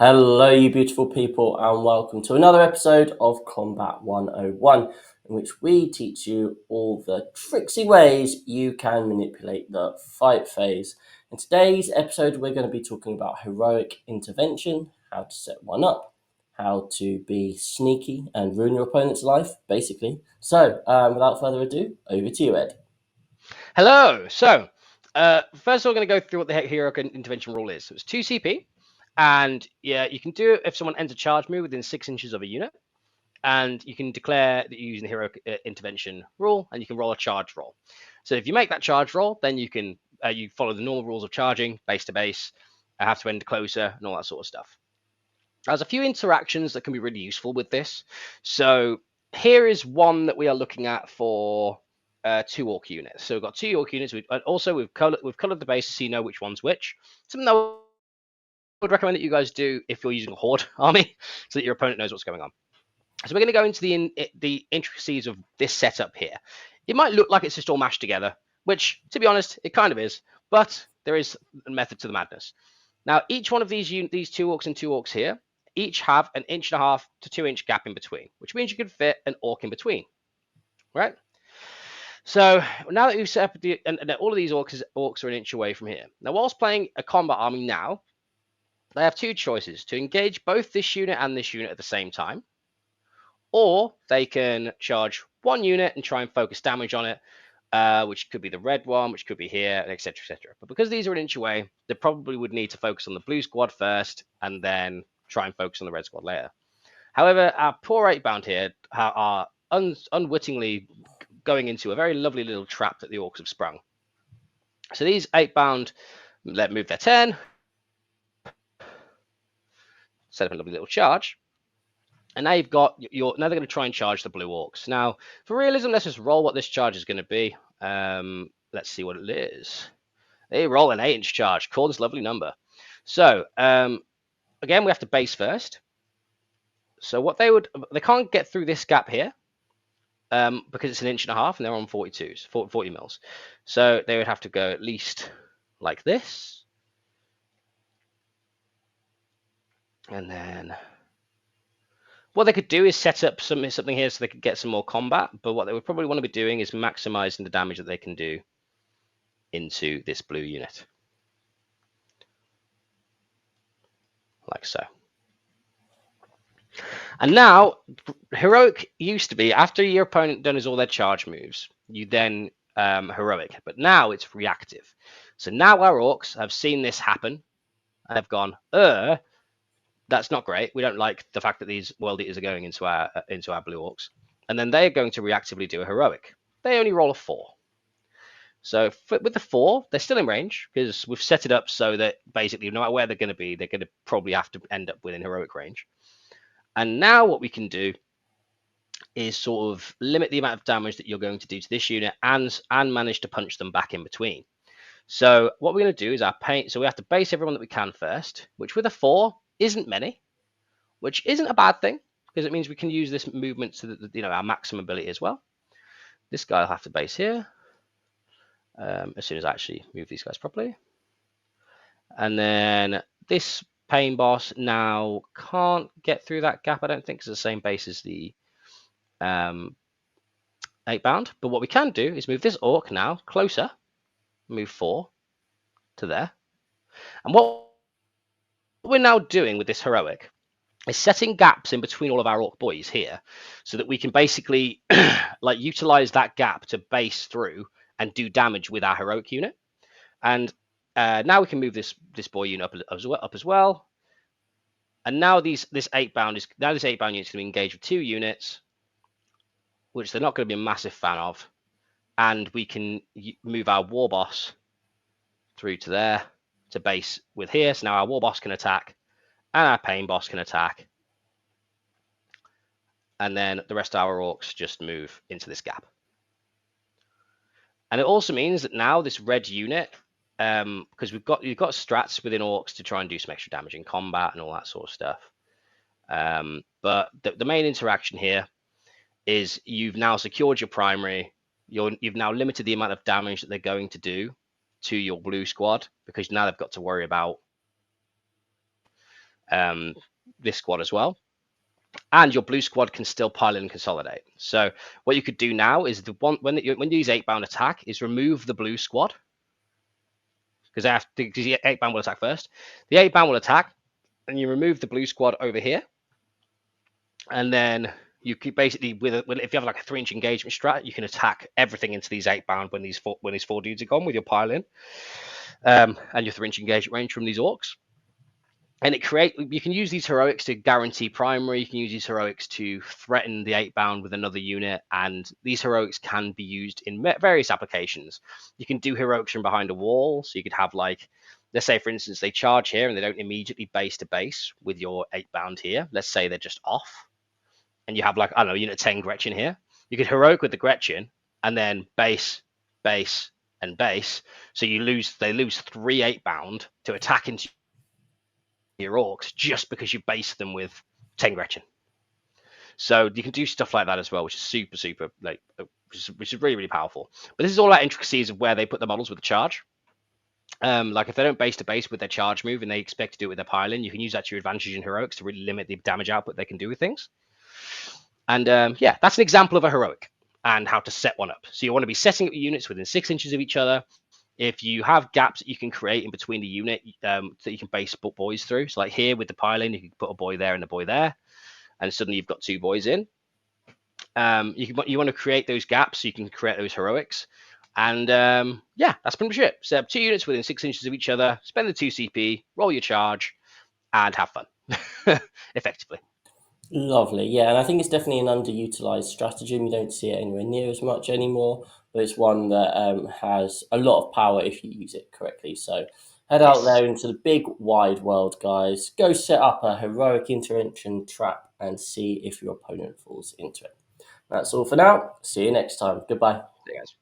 Hello, you beautiful people, and welcome to another episode of Combat 101, in which we teach you all the tricksy ways you can manipulate the fight phase. In today's episode, we're going to be talking about heroic intervention, how to set one up, how to be sneaky and ruin your opponent's life, basically. So, without further ado, over to you, Ed. Hello. So, first we're going to go through what the heroic intervention rule is. So it's 2 CP, and yeah, you can do it if someone ends a charge move within 6 inches of a unit, and you can declare that you're using the heroic intervention rule, and you can roll a charge roll. So if you make that charge roll, then you can you follow the normal rules of charging, base to base, have to end closer, and all that sort of stuff. There's a few interactions that can be really useful with this. So here is one that we are looking at for 2 orc units. So we've got 2 orc units. We've colored the base so you know which one's which. Something that I would recommend that you guys do if you're using a horde army, so that your opponent knows what's going on. So we're going to go into the intricacies of this setup here. It might look like it's just all mashed together, which, to be honest, it kind of is. But there is a method to the madness. Now, each one of these 2 orcs and 2 orcs here each have an 1.5 to 2 inch gap in between, which means you can fit an orc in between, right? So now that we've set up and all of these orcs are an inch away from here. Now, whilst playing a combat army now, they have 2 choices: to engage both this unit and this unit at the same time, or they can charge one unit and try and focus damage on it, which could be the red one, which could be here, etc., etc. But because these are an inch away, they probably would need to focus on the blue squad first and then try and focus on the red squad later. However, our poor 8-bound here are unwittingly going into a very lovely little trap that the orcs have sprung. So these 8-bound let move their turn, set up a lovely little charge, and now you've got now they're going to try and charge the blue orcs. Now, for realism, let's just roll what this charge is going to be. Let's see what it is. They roll an 8-inch charge. Call this lovely number. So again, we have to base first. So what they can't get through this gap here because it's an 1.5 inches and they're on 42s, 40 mils. So they would have to go at least like this. And then what they could do is set up something here so they could get some more combat. But what they would probably want to be doing is maximizing the damage that they can do into this blue unit. Like so. And now, heroic used to be after your opponent does all their charge moves, you then heroic. But now it's reactive. So now our orcs have seen this happen and have gone, that's not great. We don't like the fact that these world eaters are going into our blue orcs. And then they're going to reactively do a heroic. They only roll a 4. So with the 4, they're still in range because we've set it up so that basically no matter where they're going to be, they're going to probably have to end up within heroic range. And now what we can do is sort of limit the amount of damage that you're going to do to this unit and manage to punch them back in between. So what we're going to do is so we have to base everyone that we can first, which with a 4 isn't many, which isn't a bad thing because it means we can use this movement to our maximum ability as well. This guy will have to base here as soon as I actually move these guys properly. And then this pain boss now can't get through that gap, I don't think, it's the same base as the 8-bound. But what we can do is move this orc now closer, move 4 to there. And what we're now doing with this heroic is setting gaps in between all of our orc boys here so that we can basically like utilize that gap to base through and do damage with our heroic unit. And now we can move this boy unit up as well. And now this 8-bound unit is going to be engaged with 2 units, which they're not going to be a massive fan of. And we can move our war boss through to there to base with here. So now our war boss can attack and our pain boss can attack. And then the rest of our orcs just move into this gap. And it also means that now this red unit, because you've got strats within orcs to try and do some extra damage in combat and all that sort of stuff. But the main interaction here is you've now secured your primary. You've now limited the amount of damage that they're going to do to your blue squad because now they've got to worry about um, this squad as well. And your blue squad can still pile in and consolidate. So what you could do now is when these 8-bound attack is remove the blue squad, because the 8-bound will attack first. The 8-bound will attack, and you remove the blue squad over here, and then you could basically if you have like a 3-inch engagement strat, you can attack everything into these 8-bound when these four dudes are gone with your pile in, and your 3-inch engagement range from these orcs. And you can use these heroics to guarantee primary. You can use these heroics to threaten the 8-bound with another unit, and these heroics can be used in various applications. You can do heroics from behind a wall, so you could have, like, let's say for instance they charge here and they don't immediately base to base with your 8-bound here. Let's say they're just off, and you have, like, I don't know, unit 10 Gretchen here. You could heroic with the Gretchen and then base, base, and base. So they lose 3 8-bound to attack into your orcs just because you base them with 10 Gretchen. So you can do stuff like that as well, which is super which is really, really powerful. But this is all about intricacies of where they put the models with the charge. Like if they don't base to base with their charge move and they expect to do it with their pile-in, you can use that to your advantage in heroics to really limit the damage output they can do with things. And yeah, that's an example of a heroic and how to set one up. So you want to be setting up your units within 6 inches of each other. If you have gaps that you can create in between the unit that you can base boys through, so like here with the pile-in, you can put a boy there and a boy there, and suddenly you've got 2 boys in. You want to create those gaps so you can create those heroics. And yeah, that's pretty much it. Set up 2 units within 6 inches of each other, spend the 2 CP, roll your charge, and have fun, effectively. Lovely, yeah, and I think it's definitely an underutilized stratagem. You don't see it anywhere near as much anymore, but it's one that has a lot of power if you use it correctly. So head out Yes. there into the big wide world, guys. Go set up a heroic intervention trap and see if your opponent falls into it. That's all for now. See you next time. Goodbye. See you guys.